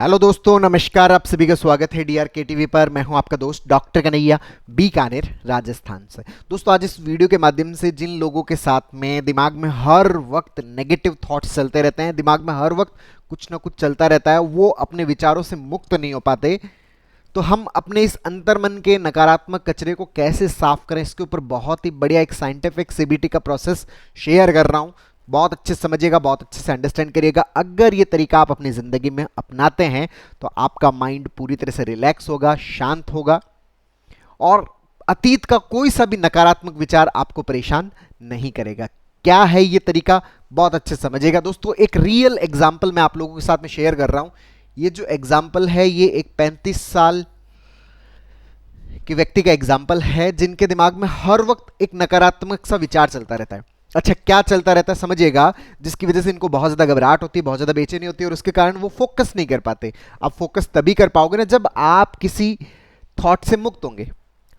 Hello दोस्तों, नमस्कार। आप सभी का स्वागत है डीआरके टीवी पर। मैं हूं आपका दोस्त डॉक्टर कन्हैया, बीकानेर, राजस्थान से। दोस्तों, आज इस वीडियो के माध्यम से जिन लोगों के साथ में दिमाग में हर वक्त नेगेटिव थॉट्स चलते रहते हैं, दिमाग में हर वक्त कुछ ना कुछ चलता रहता है, वो अपने विचारों से मुक्त नहीं हो पाते, तो हम अपने इस अंतर्मन के नकारात्मक कचरे को कैसे साफ करें, इसके ऊपर बहुत ही बढ़िया एक साइंटिफिक सीबीटी का प्रोसेस शेयर कर रहा हूं। बहुत अच्छे से समझिएगा, बहुत अच्छे से अंडरस्टैंड करिएगा। अगर ये तरीका आप अपनी ज़िंदगी में अपनाते हैं तो आपका माइंड पूरी तरह से रिलैक्स होगा, शांत होगा, और अतीत का कोई सा भी नकारात्मक विचार आपको परेशान नहीं करेगा। क्या है ये तरीका, बहुत अच्छे से समझिएगा। दोस्तों, एक रियल एग्जाम्पल मैं आप लोगों के साथ में शेयर कर रहा हूं। ये जो एग्जाम्पल है, ये एक 35 साल के व्यक्ति का एग्जाम्पल है, जिनके दिमाग में हर वक्त एक नकारात्मक सा विचार चलता रहता है। अच्छा, क्या चलता रहता है समझिएगा, जिसकी वजह से इनको बहुत ज़्यादा घबराहट होती है, बहुत ज़्यादा बेचैनी होती है, और उसके कारण वो फोकस नहीं कर पाते। आप फोकस तभी कर पाओगे ना जब आप किसी थॉट से मुक्त होंगे।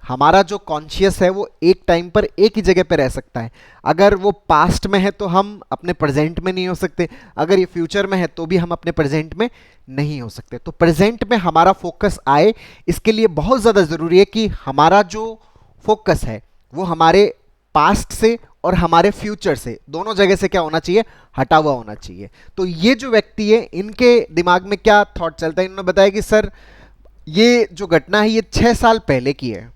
हमारा जो कॉन्शियस है वो एक टाइम पर एक ही जगह पर रह सकता है। अगर वो पास्ट में है तो हम अपने प्रेजेंट में नहीं हो सकते, अगर ये फ्यूचर में है तो भी हम अपने प्रेजेंट में नहीं हो सकते। तो प्रेजेंट में हमारा फोकस आए, इसके लिए बहुत ज़्यादा ज़रूरी है कि हमारा जो फोकस है वो हमारे पास्ट से और हमारे फ्यूचर से, दोनों जगह से क्या होना चाहिए, हटा हुआ होना चाहिए। तो ये जो व्यक्ति है, इनके दिमाग में क्या थॉट चलता है, इन्होंने बताया कि सर ये जो घटना है ये 6 साल पहले की है।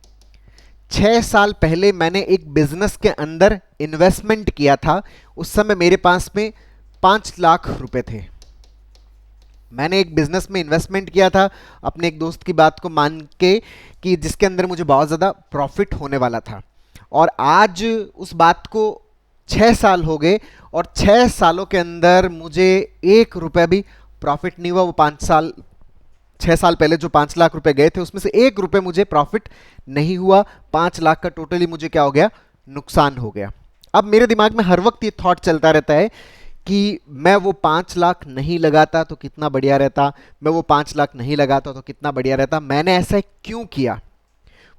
6 साल पहले मैंने एक बिजनेस के अंदर इन्वेस्टमेंट किया था। उस समय मेरे पास में 5 लाख रुपए थे। मैंने एक बिजनेस में इन्वेस्टमेंट किया था अपने एक दोस्त की बात को मान के, कि जिसके अंदर मुझे बहुत ज़्यादा प्रॉफिट होने वाला था। और आज उस बात को 6 साल हो गए, और 6 सालों के अंदर मुझे 1 रुपया भी प्रॉफिट नहीं हुआ। वो 6 साल पहले जो 5 लाख रुपए गए थे, उसमें से 1 रुपये मुझे प्रॉफिट नहीं हुआ। 5 लाख का टोटली मुझे क्या हो गया, नुकसान हो गया। अब मेरे दिमाग में हर वक्त ये थॉट चलता रहता है कि मैं वो 5 लाख नहीं लगाता तो कितना बढ़िया रहता, मैं वो 5 लाख नहीं लगाता तो कितना बढ़िया रहता, मैंने ऐसा क्यों किया,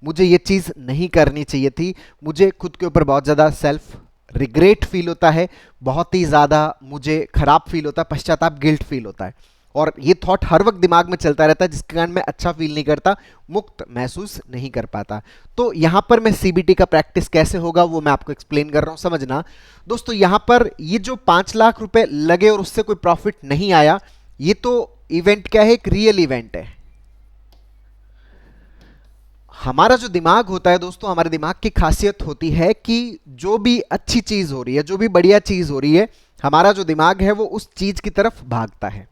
मुझे ये चीज़ नहीं करनी चाहिए थी। मुझे खुद के ऊपर बहुत ज़्यादा सेल्फ रिग्रेट फील होता है, बहुत ही ज़्यादा मुझे खराब फील होता है, पश्चाताप, गिल्ट फील होता है। और ये थॉट हर वक्त दिमाग में चलता रहता है, जिसके कारण मैं अच्छा फील नहीं करता, मुक्त महसूस नहीं कर पाता। तो यहाँ पर मैं सीबीटी का प्रैक्टिस कैसे होगा वो मैं आपको एक्सप्लेन कर रहा हूँ, समझना। दोस्तों, यहाँ पर ये जो 5 लाख रुपए लगे और उससे कोई प्रॉफिट नहीं आया, ये तो इवेंट क्या है, एक रियल इवेंट है। हमारा जो दिमाग होता है दोस्तों, हमारे दिमाग की खासियत होती है कि जो भी अच्छी चीज हो रही है, जो भी बढ़िया चीज हो रही है, हमारा जो दिमाग है वो उस चीज की तरफ भागता है।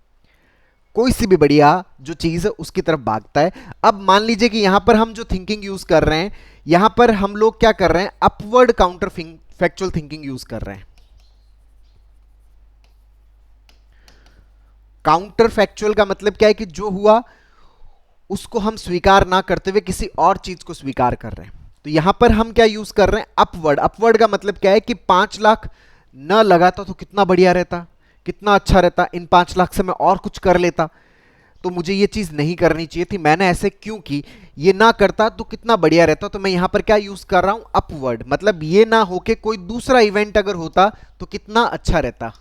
कोई सी भी बढ़िया जो चीज है उसकी तरफ भागता है। अब मान लीजिए कि यहां पर हम जो थिंकिंग यूज कर रहे हैं, यहां पर हम लोग क्या कर रहे हैं, upward counter factual thinking use कर रहे हैं। काउंटर फैक्चुअल का मतलब क्या है कि जो हुआ उसको हम स्वीकार ना करते हुए किसी और चीज को स्वीकार कर रहे हैं। तो यहां पर हम क्या यूज कर रहे हैं, अपवर्ड। अपवर्ड का मतलब क्या है कि 5 लाख न लगाता तो कितना बढ़िया रहता, कितना अच्छा रहता, इन 5 लाख से मैं और कुछ कर लेता, तो मुझे ये चीज नहीं करनी चाहिए थी, मैंने ऐसे क्यों की, ये ना करता तो कितना बढ़िया रहता। तो मैं यहां पर क्या यूज कर रहा हूं, अपवर्ड। मतलब ये ना होके कोई दूसरा इवेंट अगर होता तो कितना अच्छा रहता।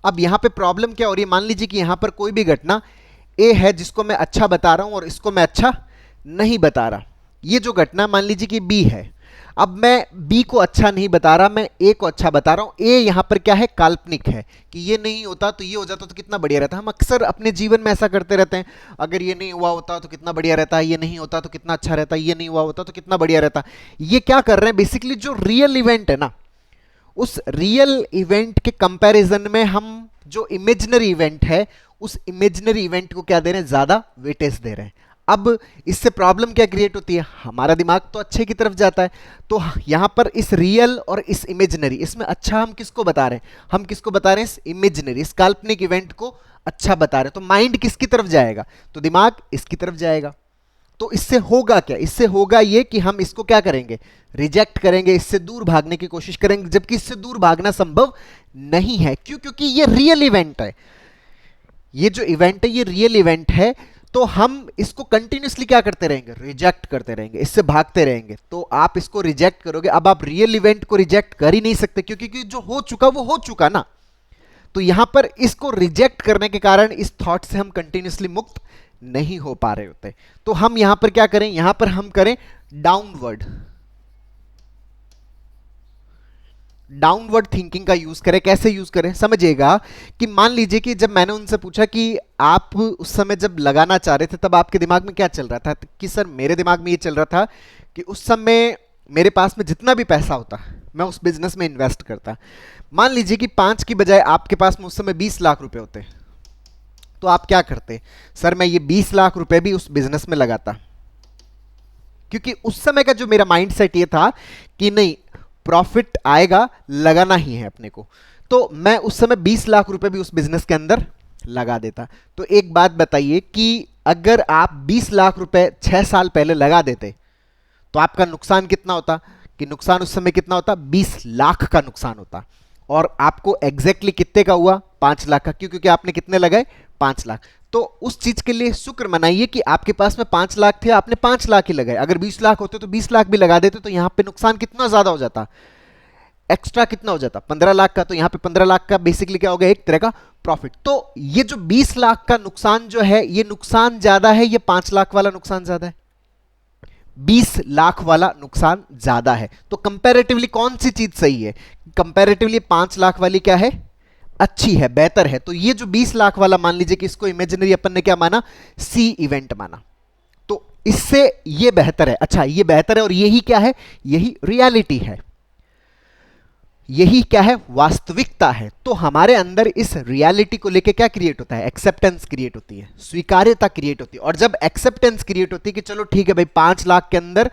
अब यहां पे प्रॉब्लम क्या हो रही है, मान लीजिए कि यहां पर कोई भी घटना ए है जिसको मैं अच्छा बता रहा हूं और इसको मैं अच्छा नहीं बता रहा। ये जो घटना मान लीजिए कि बी है, अब मैं बी को अच्छा नहीं बता रहा, मैं ए को अच्छा बता रहा हूं। ए यहां पर क्या है, काल्पनिक है, कि ये नहीं होता तो ये हो जाता तो कितना बढ़िया रहता। हम अक्सर अपने जीवन में ऐसा करते रहते हैं, अगर ये नहीं हुआ होता तो कितना बढ़िया रहता, ये नहीं होता तो कितना अच्छा रहता, ये नहीं हुआ होता तो कितना बढ़िया रहता। ये क्या कर रहे हैं, बेसिकली जो रियल इवेंट है ना, उस रियल इवेंट के कंपैरिजन में हम जो इमेजिनरी इवेंट है, उस इमेजिनरी इवेंट को क्या दे रहे हैं, ज्यादा वेटेज दे रहे हैं। अब इससे प्रॉब्लम क्या क्रिएट होती है, हमारा दिमाग तो अच्छे की तरफ जाता है। तो यहां पर इस रियल और इस इमेजिनरी, इसमें अच्छा हम किसको बता रहे हैं, हम किसको बता रहे हैं, इस इमेजिनरी, इस काल्पनिक इवेंट को अच्छा बता रहे हैं। तो माइंड किसकी तरफ जाएगा, तो दिमाग इसकी तरफ जाएगा। तो इससे होगा क्या, इससे होगा ये कि हम इसको क्या करेंगे, रिजेक्ट करेंगे, इससे दूर भागने की कोशिश करेंगे, जबकि इससे दूर भागना संभव नहीं है। क्यों, क्योंकि ये रियल इवेंट है। ये जो इवेंट है ये रियल इवेंट है। तो हम इसको कंटिन्यूसली क्या करते रहेंगे, रिजेक्ट करते रहेंगे, इससे भागते रहेंगे। तो आप इसको रिजेक्ट करोगे। अब आप रियल इवेंट को रिजेक्ट कर ही नहीं सकते, क्योंकि जो हो चुका वो हो चुका ना। तो यहां पर इसको रिजेक्ट करने के कारण इस थॉट से हम कंटिन्यूसली मुक्त नहीं हो पा रहे होते। तो हम यहां पर क्या करें, यहां पर हम करें डाउनवर्ड थिंकिंग का यूज करें। कैसे यूज करें समझिएगा कि मान लीजिए कि जब मैंने उनसे पूछा कि आप उस समय जब लगाना चाह रहे थे तब आपके दिमाग में क्या चल रहा था, कि सर मेरे दिमाग में ये चल रहा था कि उस समय मेरे पास में जितना भी पैसा होता मैं उस बिजनेस में इन्वेस्ट करता। मान लीजिए कि 5 की बजाय आपके पास में उस समय 20 लाख रुपए होते, तो आप क्या करते? सर मैं ये 20 लाख रुपए भी उस बिजनेस में लगाता, क्योंकि उस समय का जो मेरा माइंडसेट ये था कि नहीं, प्रॉफिट आएगा, लगाना ही है अपने को। तो मैं उस समय 20 लाख रुपए भी उस बिजनेस के अंदर लगा देता। तो एक बात बताइए कि अगर आप 20 लाख रुपए 6 साल पहले लगा देते तो आपका नुकसान कितना होता? कि नुकसान उस समय कितना होता? 20 लाख का नुकसान होता। और आपको एग्जैक्टली कितने का हुआ? 5 लाख का। क्यों? क्योंकि आपने कितने लगाए? 5 लाख। तो उस चीज के लिए शुक्र मनाइए कि आपके पास में 5 लाख थे, आपने 5 लाख ही लगाए। अगर 20 लाख होते तो 20 लाख भी लगा देते, तो यहां पे नुकसान कितना ज्यादा हो जाता? एक्स्ट्रा कितना हो जाता? 15 लाख का। तो यहां पे 15 लाख का बेसिकली क्या हो गया? एक तरह का प्रॉफिट। तो ये जो 20 लाख का नुकसान जो है, ये नुकसान ज्यादा है, ये 5 लाख वाला नुकसान ज्यादा है? 20 लाख वाला नुकसान ज्यादा है। तो कंपैरेटिवली कौन सी चीज सही है? कंपैरेटिवली 5 लाख वाली क्या है? अच्छी है, बेहतर है। तो ये जो 20 लाख वाला, मान लीजिए कि इसको इमेजिनरी अपन ने क्या माना? सी इवेंट माना। तो इससे ये बेहतर है। अच्छा, ये बेहतर है और यही क्या है? यही रियलिटी है, यही क्या है? वास्तविकता है। तो हमारे अंदर इस रियलिटी को लेके क्या क्रिएट होता है? एक्सेप्टेंस क्रिएट होती है, स्वीकार्यता क्रिएट होती है। और जब एक्सेप्टेंस क्रिएट होती है कि चलो ठीक है भाई, 5 लाख के अंदर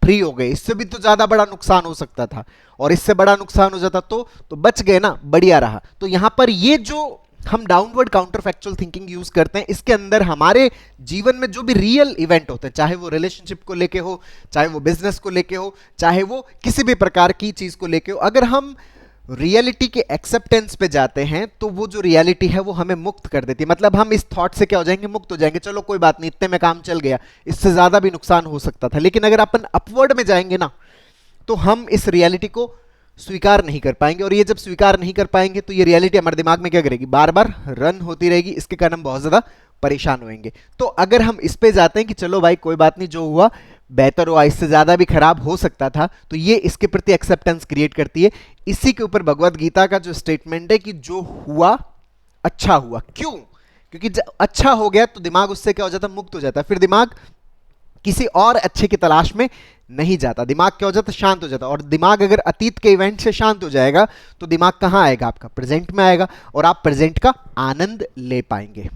फ्री हो गए, इससे भी तो ज्यादा बड़ा नुकसान हो सकता था, और इससे बड़ा नुकसान हो जाता तो बच गए ना, बढ़िया रहा। तो यहां पर ये जो हम downward counter factual thinking use करते हैं, इसके अंदर हमारे जीवन में जो भी रियल इवेंट होते हैं, चाहे वो रिलेशनशिप को लेके हो, चाहे वो बिजनेस को लेके हो, चाहे वो किसी भी प्रकार की चीज को लेके हो, अगर हम रियलिटी के एक्सेप्टेंस पे जाते हैं तो वो जो रियलिटी है वो हमें मुक्त कर देती है। मतलब हम इस थॉट से क्या हो जाएंगे? मुक्त हो जाएंगे। चलो कोई बात नहीं, इतने में काम चल गया, इससे ज्यादा भी नुकसान हो सकता था। लेकिन अगर अपन अपवर्ड में जाएंगे ना, तो हम इस रियलिटी को स्वीकार नहीं कर पाएंगे। और ये जब स्वीकार नहीं कर पाएंगे तो ये रियलिटी हमारे दिमाग में क्या करेगी? बार बार रन होती रहेगी। इसके कारण हम बहुत ज्यादा परेशान होंगे। तो अगर हम इस पे जाते हैं कि चलो भाई कोई बात नहीं, जो हुआ बेहतर हुआ, इससे ज्यादा भी खराब हो सकता था, तो ये इसके प्रति एक्सेप्टेंस क्रिएट करती है। इसी के ऊपर भगवत गीता का जो स्टेटमेंट है कि जो हुआ अच्छा हुआ। क्यों? क्योंकि जब अच्छा हो गया तो दिमाग उससे क्या हो जाता? मुक्त हो जाता। फिर दिमाग किसी और अच्छे की तलाश में नहीं जाता। दिमाग क्या हो जाता? शांत हो जाता। और दिमाग अगर अतीत के इवेंट से शांत हो जाएगा तो दिमाग कहां आएगा? आपका प्रेजेंट में आएगा, और आप प्रेजेंट का आनंद ले पाएंगे।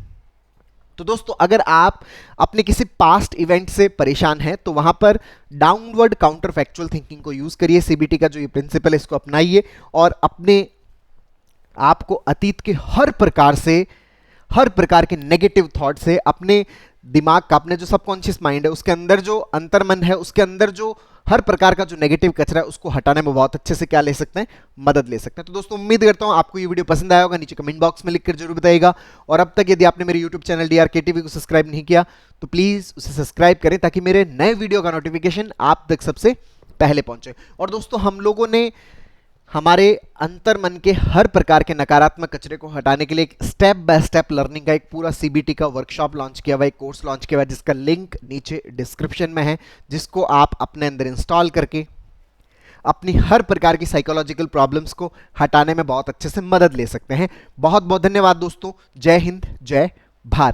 तो दोस्तों, अगर आप अपने किसी पास्ट इवेंट से परेशान हैं तो वहां पर डाउनवर्ड काउंटर फैक्चुअल थिंकिंग को यूज करिए। सीबीटी का जो ये प्रिंसिपल है इसको अपनाइए, और अपने आप को अतीत के हर प्रकार के नेगेटिव थॉट से, अपने दिमाग का, अपने जो सबकॉन्शियस माइंड है उसके अंदर, जो अंतर्मन है उसके अंदर जो हर प्रकार का जो नेगेटिव कचरा है उसको हटाने में बहुत अच्छे से क्या ले सकते हैं? मदद ले सकते हैं। तो दोस्तों, उम्मीद करता हूं आपको ये वीडियो पसंद आया होगा। नीचे कमेंट बॉक्स में लिखकर जरूर बताइएगा। और अब तक यदि आपने मेरे यूट्यूब चैनल DRKTV को सब्सक्राइब नहीं किया तो प्लीज उसे सब्सक्राइब करें, ताकि मेरे नए वीडियो का नोटिफिकेशन आप तक सबसे पहले पहुंचे। और दोस्तों, हम लोगों ने हमारे अंतर मन के हर प्रकार के नकारात्मक कचरे को हटाने के लिए एक स्टेप बाय स्टेप लर्निंग का एक पूरा सीबीटी का वर्कशॉप लॉन्च किया हुआ, एक कोर्स लॉन्च किया हुआ, जिसका लिंक नीचे डिस्क्रिप्शन में है, जिसको आप अपने अंदर इंस्टॉल करके अपनी हर प्रकार की साइकोलॉजिकल प्रॉब्लम्स को हटाने में बहुत अच्छे से मदद ले सकते हैं। बहुत बहुत धन्यवाद दोस्तों। जय हिंद, जय भारत।